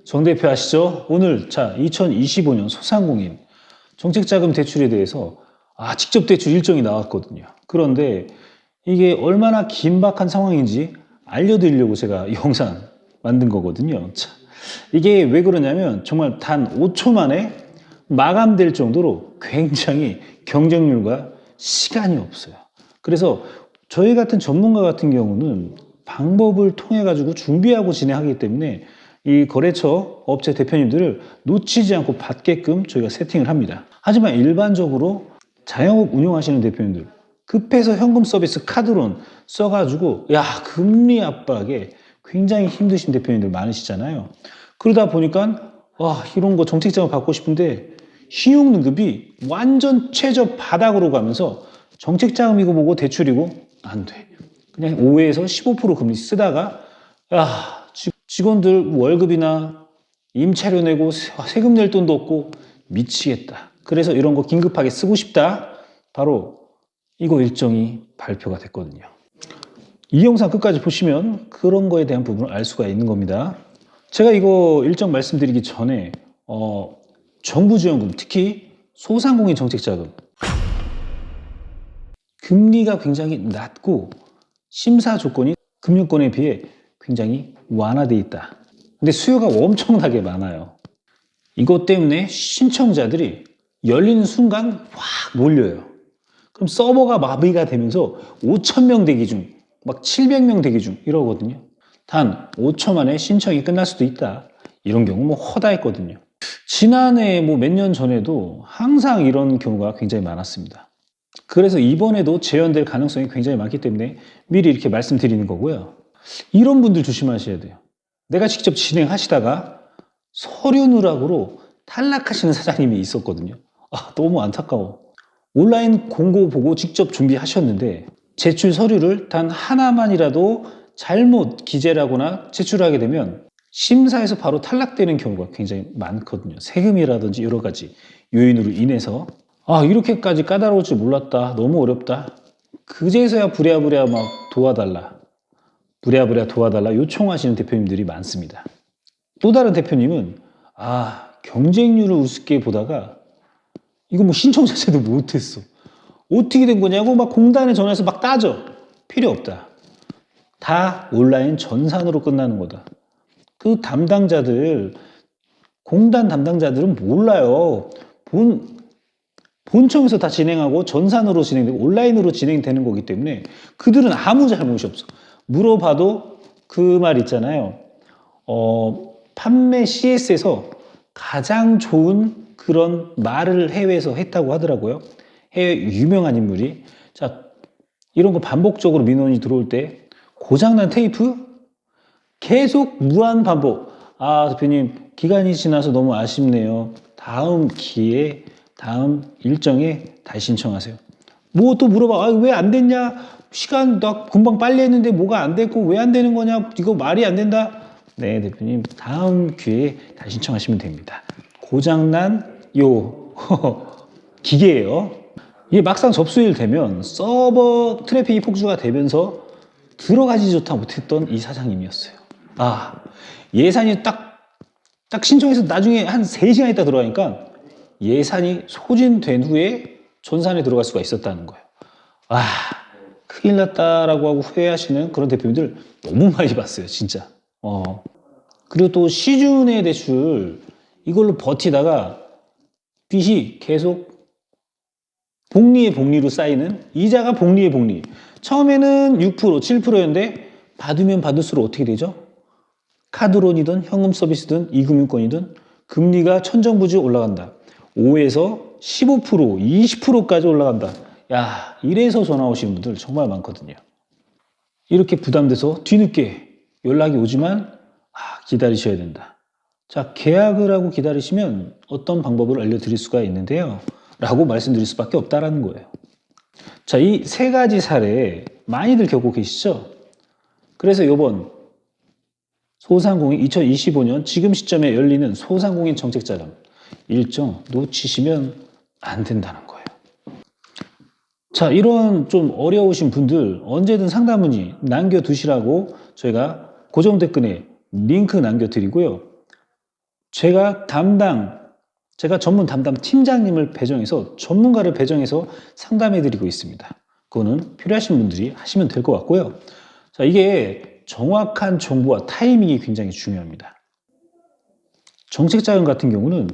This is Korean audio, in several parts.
정 대표 아시죠? 오늘 2025년 소상공인 정책자금 대출에 대해서 직접 대출 일정이 나왔거든요. 그런데 이게 얼마나 긴박한 상황인지 알려드리려고 제가 영상 만든 거거든요. 이게 왜 그러냐면 정말 단 5초 만에 마감될 정도로 굉장히 경쟁률과 시간이 없어요. 그래서 저희 같은 전문가 같은 경우는 방법을 통해 가지고 준비하고 진행하기 때문에 이 거래처 업체 대표님들을 놓치지 않고 받게끔 저희가 세팅을 합니다. 하지만 일반적으로 자영업 운영하시는 대표님들 급해서 현금 서비스 카드론 써가지고 금리 압박에 굉장히 힘드신 대표님들 많으시잖아요. 그러다 보니까 이런 거 정책자금 받고 싶은데 신용등급이 완전 최저 바닥으로 가면서 정책자금이고 뭐고 대출이고 안 돼. 그냥 5에서 15% 금리 쓰다가 직원들 월급이나 임차료 내고 세금 낼 돈도 없고 미치겠다. 그래서 이런 거 긴급하게 쓰고 싶다. 바로 이거 일정이 발표가 됐거든요. 이 영상 끝까지 보시면 그런 거에 대한 부분을 알 수가 있는 겁니다. 제가 이거 일정 말씀드리기 전에 정부 지원금, 특히 소상공인 정책자금 금리가 굉장히 낮고 심사 조건이 금융권에 비해 굉장히 완화되어 있다. 근데 수요가 엄청나게 많아요. 이것 때문에 신청자들이 열리는 순간 확 몰려요. 그럼 서버가 마비가 되면서 5,000명 대기 중, 막 700명 대기 중 이러거든요. 단 5초 만에 신청이 끝날 수도 있다. 이런 경우 허다했거든요. 지난해 몇 년 전에도 항상 이런 경우가 굉장히 많았습니다. 그래서 이번에도 재연될 가능성이 굉장히 많기 때문에 미리 이렇게 말씀드리는 거고요. 이런 분들 조심하셔야 돼요. 내가 직접 진행하시다가 서류 누락으로 탈락하시는 사장님이 있었거든요. 너무 안타까워. 온라인 공고 보고 직접 준비하셨는데 제출 서류를 단 하나만이라도 잘못 기재를 하거나 제출하게 되면 심사에서 바로 탈락되는 경우가 굉장히 많거든요. 세금이라든지 여러 가지 요인으로 인해서 이렇게까지 까다로울 줄 몰랐다. 너무 어렵다. 그제서야 부랴부랴 막 도와달라. 부랴부랴 도와달라 요청하시는 대표님들이 많습니다. 또 다른 대표님은 경쟁률을 우습게 보다가 이거 신청 자체도 못했어. 어떻게 된 거냐고 막 공단에 전화해서 막 따져. 필요 없다. 다 온라인 전산으로 끝나는 거다. 그 담당자들, 공단 담당자들은 몰라요. 본청에서 다 진행하고 전산으로 진행되고 온라인으로 진행되는 거기 때문에 그들은 아무 잘못이 없어. 물어봐도 그 말 있잖아요. 판매 CS에서 가장 좋은 그런 말을 해외에서 했다고 하더라고요. 해외 유명한 인물이. 이런 거 반복적으로 민원이 들어올 때 고장난 테이프 계속 무한 반복. 대표님 기간이 지나서 너무 아쉽네요. 다음 기회에 다음 일정에 다시 신청하세요. 또 물어봐. 왜 안 됐냐? 시간 나 금방 빨리 했는데 뭐가 안 됐고 왜 안 되는 거냐? 이거 말이 안 된다. 네, 대표님 다음 기회에 다시 신청하시면 됩니다. 고장난 기계예요. 이게 막상 접수일 되면 서버 트래픽이 폭주가 되면서 들어가지 못했던 이 사장님이었어요. 예산이 딱 신청해서 나중에 한 3시간 있다 들어가니까 예산이 소진된 후에 전산에 들어갈 수가 있었다는 거예요. 큰일 났다라고 하고 후회하시는 그런 대표님들 너무 많이 봤어요, 진짜. 그리고 또 시중의 대출 이걸로 버티다가 빚이 계속 복리의 복리로 쌓이는 이자가 복리의 복리. 처음에는 6%, 7%였는데 받으면 받을수록 어떻게 되죠? 카드론이든 현금 서비스든 이금융권이든 금리가 천정부지 올라간다. 5에서 15%, 20%까지 올라간다. 이래서 전화 오시는 분들 정말 많거든요. 이렇게 부담돼서 뒤늦게 연락이 오지만 기다리셔야 된다. 계약을 하고 기다리시면 어떤 방법을 알려드릴 수가 있는데요. 라고 말씀드릴 수밖에 없다라는 거예요. 이 3가지 사례 많이들 겪고 계시죠? 그래서 이번 소상공인 2025년 지금 시점에 열리는 소상공인 정책자금 일정 놓치시면 안 된다는 거예요. 이런 좀 어려우신 분들 언제든 상담 문의 남겨두시라고 저희가 고정 댓글에 링크 남겨드리고요. 제가 전문 담당 팀장님을 배정해서 전문가를 배정해서 상담해 드리고 있습니다. 그거는 필요하신 분들이 하시면 될 것 같고요. 자, 이게 정확한 정보와 타이밍이 굉장히 중요합니다. 정책자금 같은 경우는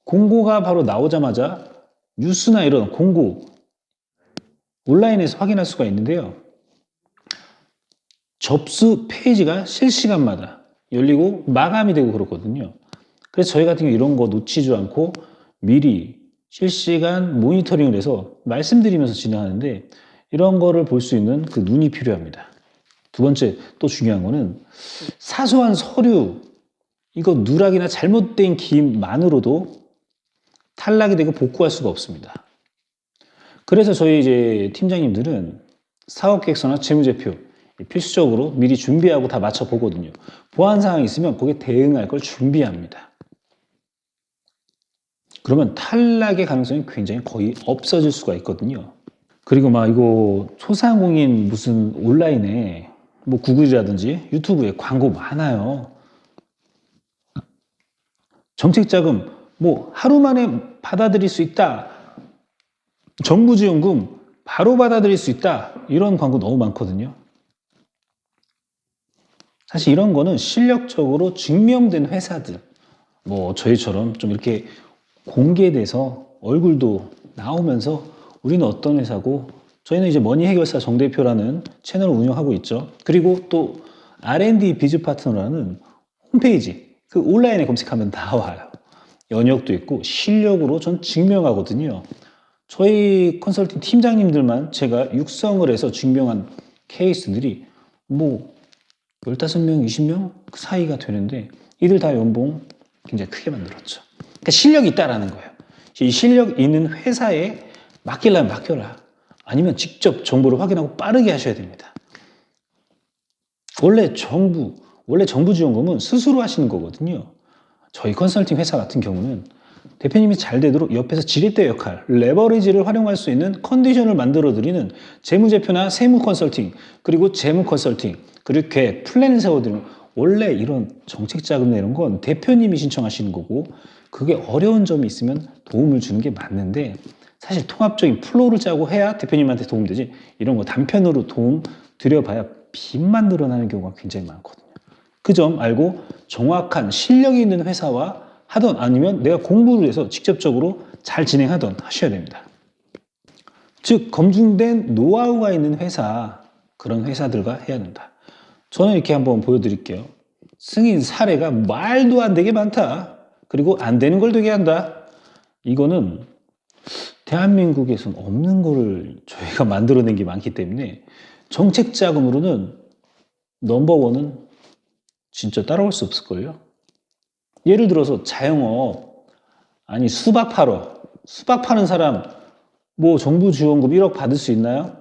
공고가 바로 나오자마자 뉴스나 이런 공고 온라인에서 확인할 수가 있는데요. 접수 페이지가 실시간마다 열리고 마감이 되고 그렇거든요. 그래서 저희 같은 경우 이런 거 놓치지 않고 미리 실시간 모니터링을 해서 말씀드리면서 진행하는데 이런 거를 볼 수 있는 그 눈이 필요합니다. 두 번째 또 중요한 거는 사소한 서류, 이거 누락이나 잘못된 기입만으로도 탈락이 되고 복구할 수가 없습니다. 그래서 저희 이제 팀장님들은 사업계획서나 재무제표 필수적으로 미리 준비하고 다 맞춰보거든요. 보안 사항이 있으면 거기에 대응할 걸 준비합니다. 그러면 탈락의 가능성이 굉장히 거의 없어질 수가 있거든요. 그리고 막 이거 소상공인 무슨 온라인에 뭐 구글이라든지 유튜브에 광고 많아요. 정책자금 뭐 하루 만에 받아들일 수 있다. 정부 지원금 바로 받아들일 수 있다. 이런 광고 너무 많거든요. 사실 이런 거는 실력적으로 증명된 회사들, 뭐 저희처럼 좀 이렇게 공개돼서 얼굴도 나오면서 우리는 어떤 회사고 저희는 이제 머니 해결사 정 대표라는 채널을 운영하고 있죠. 그리고 또 R&D 비즈 파트너라는 홈페이지 그 온라인에 검색하면 나와요. 연역도 있고 실력으로 전 증명하거든요. 저희 컨설팅 팀장님들만 제가 육성을 해서 증명한 케이스들이 뭐 15명, 20명 그 사이가 되는데 이들 다 연봉 굉장히 크게 만들었죠. 그러니까 실력이 있다라는 거예요. 이 실력 있는 회사에 맡기려면 맡겨라. 아니면 직접 정보를 확인하고 빠르게 하셔야 됩니다. 원래 정부 지원금은 스스로 하시는 거거든요. 저희 컨설팅 회사 같은 경우는 대표님이 잘 되도록 옆에서 지렛대 역할, 레버리지를 활용할 수 있는 컨디션을 만들어드리는 재무제표나 세무 컨설팅, 그리고 재무 컨설팅, 그리고 계획, 플랜을 세워드리는 원래 이런 정책 자금 내는 건 대표님이 신청하시는 거고 그게 어려운 점이 있으면 도움을 주는 게 맞는데 사실 통합적인 플로우를 짜고 해야 대표님한테 도움 되지 이런 거 단편으로 도움 드려봐야 빚만 늘어나는 경우가 굉장히 많거든요. 그 점 알고 정확한 실력이 있는 회사와 하던 아니면 내가 공부를 해서 직접적으로 잘 진행하던 하셔야 됩니다. 즉 검증된 노하우가 있는 회사 그런 회사들과 해야 된다. 저는 이렇게 한번 보여드릴게요. 승인 사례가 말도 안 되게 많다. 그리고 안 되는 걸 되게 한다. 이거는 대한민국에선 없는 거를 저희가 만들어낸 게 많기 때문에 정책 자금으로는 넘버원은 진짜 따라올 수 없을걸요. 예를 들어서 자영업 아니 수박 팔어. 수박 파는 사람 뭐 정부 지원금 1억 받을 수 있나요?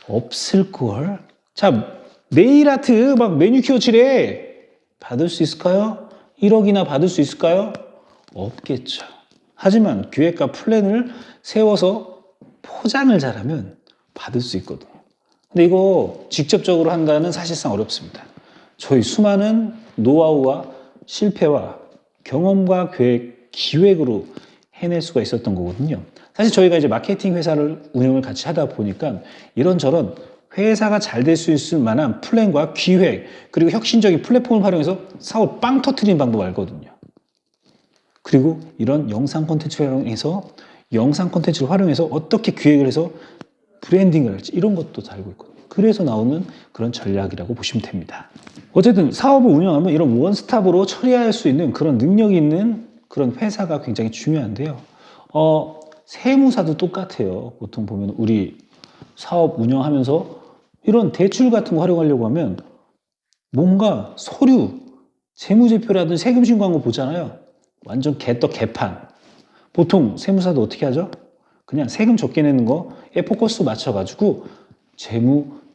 없을걸. 자 네일 아트 막 매니큐어 칠해 받을 수 있을까요? 1억이나 받을 수 있을까요? 없겠죠. 하지만 기획과 플랜을 세워서 포장을 잘하면 받을 수 있거든요. 근데 이거 직접적으로 한다는 사실상 어렵습니다. 저희 수많은 노하우와 실패와 경험과 계획, 기획으로 해낼 수가 있었던 거거든요. 사실 저희가 이제 마케팅 회사를 운영을 같이 하다 보니까 이런저런 회사가 잘 될 수 있을 만한 플랜과 기획, 그리고 혁신적인 플랫폼을 활용해서 사업을 빵 터트리는 방법 알거든요. 그리고 이런 영상 콘텐츠를 활용해서 어떻게 기획을 해서 브랜딩을 할지 이런 것도 다 알고 있거든요. 그래서 나오는 그런 전략이라고 보시면 됩니다. 어쨌든 사업을 운영하면 이런 원스톱으로 처리할 수 있는 그런 능력이 있는 그런 회사가 굉장히 중요한데요. 세무사도 똑같아요. 보통 보면 우리 사업 운영하면서 이런 대출 같은 거 활용하려고 하면 뭔가 서류, 재무제표라든지 세금신고한 거 보잖아요. 완전 개떡 개판. 보통 세무사도 어떻게 하죠? 그냥 세금 적게 내는 거에 포커스 맞춰가지고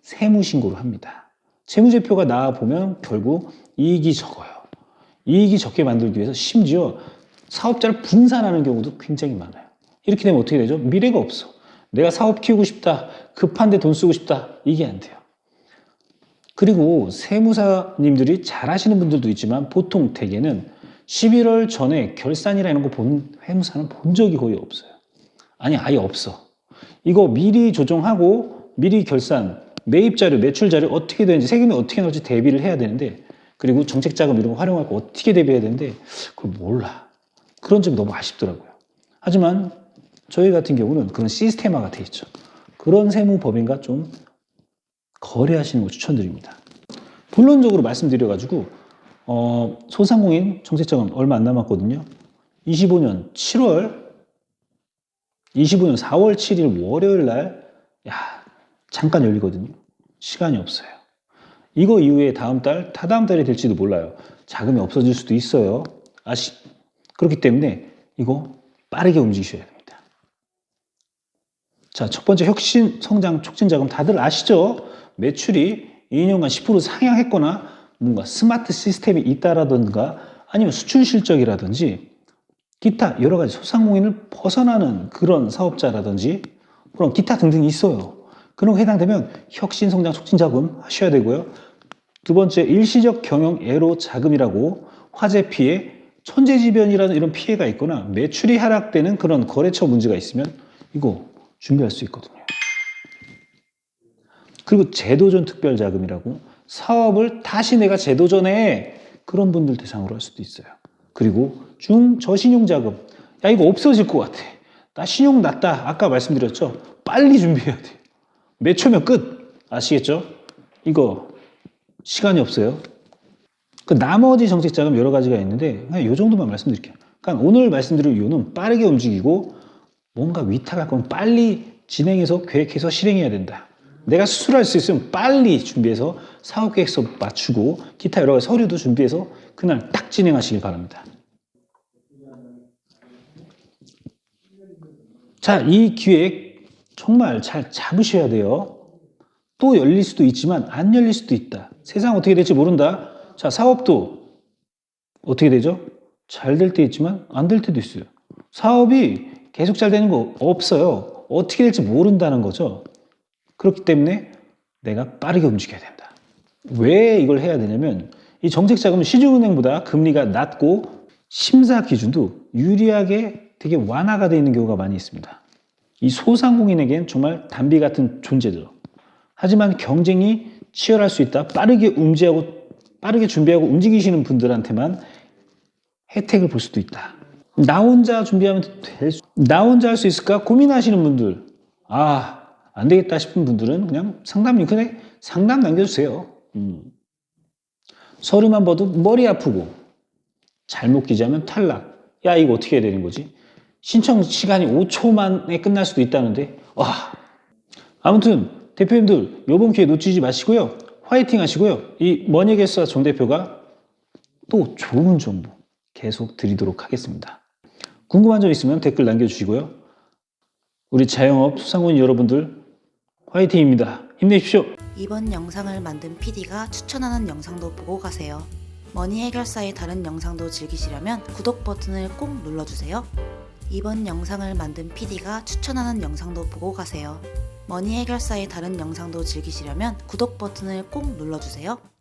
세무신고를 합니다. 세무제표가 나와보면 결국 이익이 적어요. 이익이 적게 만들기 위해서 심지어 사업자를 분산하는 경우도 굉장히 많아요. 이렇게 되면 어떻게 되죠? 미래가 없어. 내가 사업 키우고 싶다. 급한데 돈 쓰고 싶다. 이게 안 돼요. 그리고 세무사님들이 잘하시는 분들도 있지만 보통 대개는 11월 전에 결산이라 이런 거 본 회무사는 본 적이 거의 없어요. 아니, 아예 없어. 이거 미리 조정하고 미리 결산, 매입 자료, 매출 자료 어떻게 되는지, 세금이 어떻게 나올지 대비를 해야 되는데, 그리고 정책 자금 이런 거 활용할 거 어떻게 대비해야 되는데 그걸 몰라. 그런 점이 너무 아쉽더라고요. 하지만 저희 같은 경우는 그런 시스템화가 돼 있죠. 그런 세무법인과 좀 거래하시는 거 추천드립니다. 본론적으로 말씀드려가지고 소상공인 정책자금 얼마 안 남았거든요. 25년 4월 7일 월요일 날 잠깐 열리거든요. 시간이 없어요. 이거 이후에 다음 달, 다다음 달이 될지도 몰라요. 자금이 없어질 수도 있어요. 그렇기 때문에 이거 빠르게 움직이셔야 됩니다. 자, 첫 번째 혁신 성장 촉진 자금 다들 아시죠? 매출이 2년간 10% 상향했거나 뭔가 스마트 시스템이 있다라든가 아니면 수출 실적이라든지 기타 여러 가지 소상공인을 벗어나는 그런 사업자라든지 그런 기타 등등이 있어요. 그런 거 해당되면 혁신 성장 촉진 자금 하셔야 되고요. 두 번째 일시적 경영 애로 자금이라고 화재 피해, 천재지변이라는 이런 피해가 있거나 매출이 하락되는 그런 거래처 문제가 있으면 이거 준비할 수 있거든요. 그리고 제도전 특별자금이라고 사업을 다시 내가 제도전에 그런 분들 대상으로 할 수도 있어요. 그리고 중저신용자금. 야, 이거 없어질 것 같아. 나 신용 났다. 아까 말씀드렸죠? 빨리 준비해야 돼요. 몇 초면 끝. 아시겠죠? 이거 시간이 없어요. 그 나머지 정책자금 여러 가지가 있는데 그냥 이 정도만 말씀드릴게요. 그러니까 오늘 말씀드릴 이유는 빠르게 움직이고 뭔가 위탁할 건 빨리 진행해서 계획해서 실행해야 된다. 내가 수술할 수 있으면 빨리 준비해서 사업계획서 맞추고 기타 여러 가지 서류도 준비해서 그날 딱 진행하시길 바랍니다. 자, 이 기획 정말 잘 잡으셔야 돼요. 또 열릴 수도 있지만 안 열릴 수도 있다. 세상 어떻게 될지 모른다. 자, 사업도 어떻게 되죠? 잘 될 때 있지만 안 될 때도 있어요. 사업이 계속 잘 되는 거 없어요. 어떻게 될지 모른다는 거죠. 그렇기 때문에 내가 빠르게 움직여야 된다. 왜 이걸 해야 되냐면 이 정책자금은 시중은행보다 금리가 낮고 심사 기준도 유리하게 되게 완화가 되어 있는 경우가 많이 있습니다. 이 소상공인에겐 정말 단비 같은 존재죠. 하지만 경쟁이 치열할 수 있다. 빠르게 준비하고 움직이시는 분들한테만 혜택을 볼 수도 있다. 나 혼자 할 수 있을까 고민하시는 분들, 안 되겠다 싶은 분들은 그냥 상담 남겨주세요. 서류만 봐도 머리 아프고 잘못 기재하면 탈락. 야, 이거 어떻게 해야 되는 거지? 신청 시간이 5초 만에 끝날 수도 있다는데. 아무튼 대표님들 이번 기회 놓치지 마시고요. 화이팅 하시고요. 이 머니에게서 정 대표가 또 좋은 정보 계속 드리도록 하겠습니다. 궁금한 점 있으면 댓글 남겨주시고요. 우리 자영업 소상공인 여러분들 화이팅입니다. 힘내십시오. 이번 영상을 만든 PD가 추천하는 영상도 보고 가세요. 머니 해결사의 다른 영상도 즐기시려면 구독 버튼을 꼭 눌러주세요. 이번 영상을 만든 PD가 추천하는 영상도 보고 가세요. 머니 해결사의 다른 영상도 즐기시려면 구독 버튼을 꼭 눌러주세요.